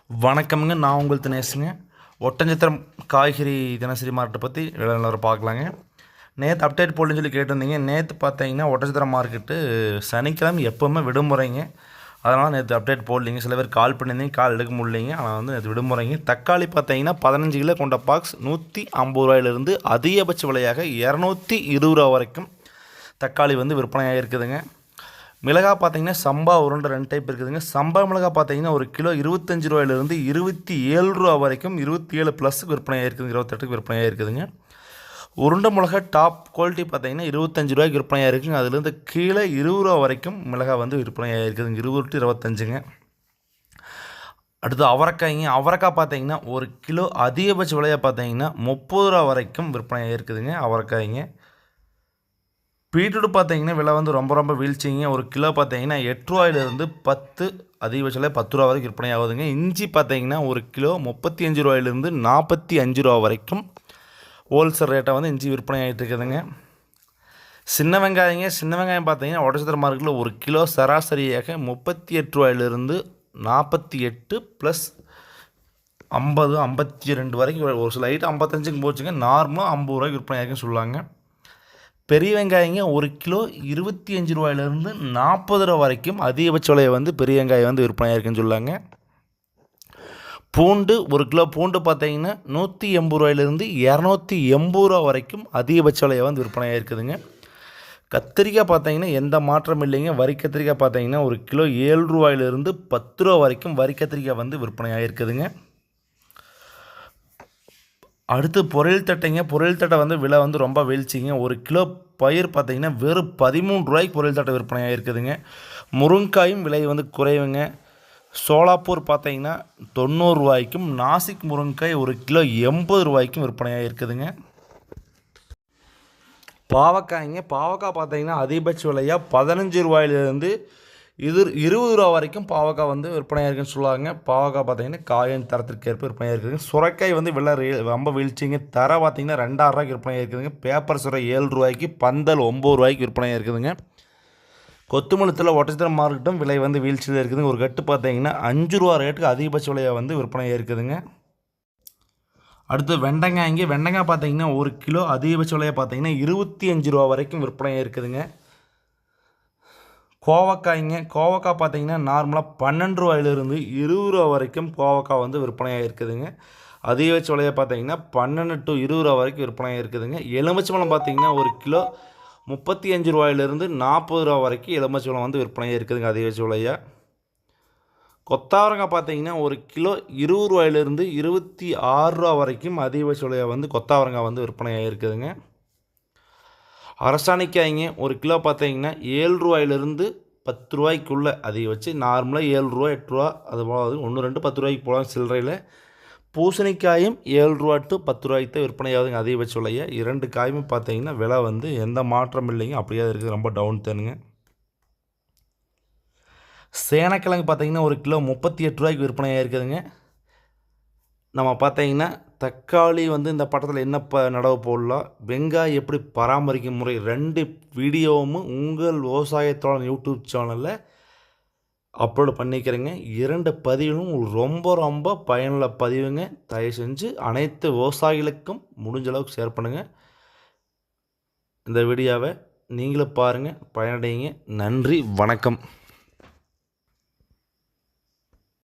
வணக்கம்ங்க. நான் உங்கள் தினேஷுங்க. ஒட்டஞ்சத்திரம் காய்கறி தினசரி மார்க்கெட்டை பற்றி எல்லாரும் பார்க்கலாங்க. நேற்று அப்டேட் போடணுன்னு சொல்லி கேட்டிருந்தீங்க. நேற்று பார்த்தீங்கன்னா ஒட்டஞ்சத்திரம் மார்க்கெட்டு சனிக்கிழமை எப்போவுமே விடுமுறைங்க. அதனால் நேற்று அப்டேட் போடலிங்க. சில பேர் கால் பண்ணியிருந்தீங்க, கால் எடுக்க முடியலைங்க. ஆனால் வந்து நேற்று விடுமுறைங்க. தக்காளி பார்த்தீங்கன்னா 15 கிலோ கொண்ட பாக்ஸ் 150 ரூபாயிலிருந்து அதிகபட்ச விலையாக 220 ரூபா வரைக்கும் தக்காளி வந்து விற்பனையாக இருக்குதுங்க. மிளகா பார்த்தீங்கன்னா சம்பா உருண்டை 2 டைப் இருக்குதுங்க. சம்பா மிளகா பார்த்தீங்கன்னா ஒரு கிலோ 25 ரூபாயிலிருந்து 27 ரூபா வரைக்கும் 27 ப்ளஸ் விற்பனையாக இருக்குதுங்க. 28க்கு விற்பனையாக இருக்குதுங்க. உருண்டை மிளகா டாப் குவாலிட்டி பார்த்தீங்கன்னா 25 ரூபாய்க்கு விற்பனையாக இருக்குங்க. அதுலேருந்து கீழே 20 ரூபா வரைக்கும் மிளகா வந்து விற்பனையாக இருக்குதுங்க. 20 to 25ங்க. அடுத்து அவரைக்காய்ங்க. அவரைக்காய் பார்த்தீங்கன்னா ஒரு கிலோ அதிகபட்ச விலையாக பார்த்தீங்கன்னா 30 ரூபா வரைக்கும் விற்பனையாக இருக்குதுங்க அவரைக்காய்ங்க. பீட்ரூட் பார்த்தீங்கன்னா விலை வந்து ரொம்ப வீழ்ச்சிங்க. ஒரு கிலோ பார்த்தீங்கன்னா 8 ரூபாயிலிருந்து 10 அதிகபட்ச விலை 10 ரூபா வரைக்கும் விற்பனை ஆகுதுங்க. இஞ்சி பார்த்தீங்கன்னா ஒரு கிலோ 35 ரூபாயிலிருந்து 45 ரூபா வரைக்கும் ஹோல்சேல் ரேட்டை வந்து இஞ்சி விற்பனை ஆகிட்டு இருக்குதுங்க. சின்ன வெங்காயம் பார்த்தீங்கன்னா ஒட்டச்சத்திரம் மார்க்கெட்டில் ஒரு கிலோ சராசரியாக 38 ரூபாயிலிருந்து 48 ப்ளஸ் 50 52 வரைக்கும், ஒரு சில ஐட்டம் 55க்கு போச்சுங்க. நார்மலாக 50 ரூபாய்க்கு விற்பனை ஆகிருக்குன்னு சொல்லுவாங்க. பெரிய வெங்காயங்க ஒரு கிலோ 25 ரூபாயிலிருந்து 40 ரூபா வரைக்கும் அதிகபட்ச விலையை வந்து பெரிய வெங்காயம் வந்து விற்பனையாக இருக்குன்னு சொல்லாங்க. பூண்டு ஒரு கிலோ பூண்டு பார்த்தீங்கன்னா 180 ரூபாயிலிருந்து 280 ரூபா வரைக்கும் அதிகபட்ச விலையை வந்து விற்பனையாக இருக்குதுங்க. கத்திரிக்காய் பார்த்தீங்கன்னா எந்த மாற்றம் இல்லைங்க. வரி கத்திரிக்காய் பார்த்தீங்கன்னா ஒரு கிலோ 7 ரூபாயிலிருந்து 10 ரூபா வரைக்கும் வரி கத்திரிக்காய் வந்து விற்பனையாக இருக்குதுங்க. அடுத்து பொரியல் தட்டை வந்து விலை வந்து ரொம்ப வீழ்ச்சிங்க. ஒரு கிலோ பயிர் பார்த்தீங்கன்னா வெறும் 13 ரூபாய்க்கு பொரியல் தட்டை விற்பனையாக இருக்குதுங்க. முருங்காயும் விலை வந்து குறைவுங்க. சோலாப்பூர் பார்த்தீங்கன்னா 90 ரூபாய்க்கும், நாசிக் முருங்காய் ஒரு கிலோ 80 ரூபாய்க்கும் விற்பனையாக இருக்குதுங்க. பாவக்காய் பார்த்தீங்கன்னா அதிகபட்ச விலையாக 15 ரூபாயிலிருந்து 20 ரூபா வரைக்கும் பாவக்காய் வந்து விற்பனையாக இருக்குன்னு சொல்லுவாங்க. பாவக்காய் பார்த்தீங்கன்னா காயின் தரத்திற்கு ஏற்ப விற்பனையாக இருக்குதுங்க. சுரைக்காய் வந்து விலை ரொம்ப வீழ்ச்சிங்க. தர பார்த்தீங்கன்னா 2000 ரூபாய்க்கு விற்பனையாக இருக்குதுங்க. பேப்பர் சுரை 7 ரூபாய்க்கு, பந்தல் 9 ரூபாய்க்கு விற்பனையாக இருக்குதுங்க. கொத்துமல்லத்தில் ஒட்டச்சத்திரம் மார்க்கெட்டும் விலை வந்து வீழ்ச்சியில் இருக்குதுங்க. ஒரு கட்டு பார்த்தீங்கன்னா 5 ரூபா ரேட்டுக்கு அதிகபட்ச விலையாக வந்து விற்பனையாக இருக்குதுங்க. அடுத்து வெண்டைக்காய் பார்த்தீங்கன்னா ஒரு கிலோ அதிகபட்ச விலையை பார்த்தீங்கன்னா 25 ரூபா வரைக்கும் விற்பனையாக இருக்குதுங்க. கோவக்காய் பார்த்தீங்கன்னா நார்மலாக 12 ரூபாயிலிருந்து 20 ரூபா வரைக்கும் கோவக்காய் வந்து விற்பனையாக இருக்குதுங்க. அதிகபட்ச விலையை பார்த்தீங்கன்னா 12 to 20 ரூபா வரைக்கும் விற்பனையாக இருக்குதுங்க. எலுமிச்சம்பழம் பார்த்தீங்கன்னா ஒரு கிலோ 35 ரூபாயிலிருந்து 40 ரூபா வரைக்கும் எலுமிச்சம்பழம் வந்து விற்பனையாக இருக்குதுங்க அதிகபட்ச விலையாக. கொத்தாவரங்காய் பார்த்தீங்கன்னா ஒரு கிலோ 20 ரூபாயிலிருந்து 26 ரூபா வரைக்கும் அதிகபட்ச விலையாக வந்து கொத்தாவரங்காய் வந்து விற்பனையாக இருக்குதுங்க. அரசாணிக்காய்ங்க ஒரு கிலோ பார்த்தீங்கன்னா 7 ரூபாயிலிருந்து 10 ரூபாய்க்குள்ளே அதிகபட்சம். நார்மலாக 7 ரூபா 8 ரூபா அது போகாது, 1 2 10 ரூபாய்க்கு போகலாம் சில்லறையில். பூசணிக்காயும் 7 ரூபா to 10 ரூபாய்க்கு தான் விற்பனையாகுதுங்க அதிகபட்ச விலையை. 2 காயுமே பார்த்தீங்கன்னா விலை வந்து எந்த மாற்றம் இல்லைங்க, அப்படியே இருக்குது, ரொம்ப டவுன் தானுங்க. சேனக்கிழங்கு பார்த்தீங்கன்னா ஒரு கிலோ 38 ரூபாய்க்கு விற்பனையாக இருக்குதுங்க. நம்ம பார்த்தீங்கன்னா தக்காளி வந்து இந்த படத்தில் என்ன நடவு போடலாம், வெங்காயம் எப்படி பராமரிக்கும் முறை 2 வீடியோவும் உங்கள் விவசாயத்தோட யூடியூப் சேனலில் அப்லோடு பண்ணிக்கிறேங்க. 2 பதிவுகளும் ரொம்ப பயனுள்ள பதிவுங்க. தயவு செஞ்சு அனைத்து விவசாயிகளுக்கும் முடிஞ்ச அளவுக்கு ஷேர் பண்ணுங்கள். இந்த வீடியோவை நீங்களும் பாருங்கள், பயனடைங்க. நன்றி, வணக்கம்.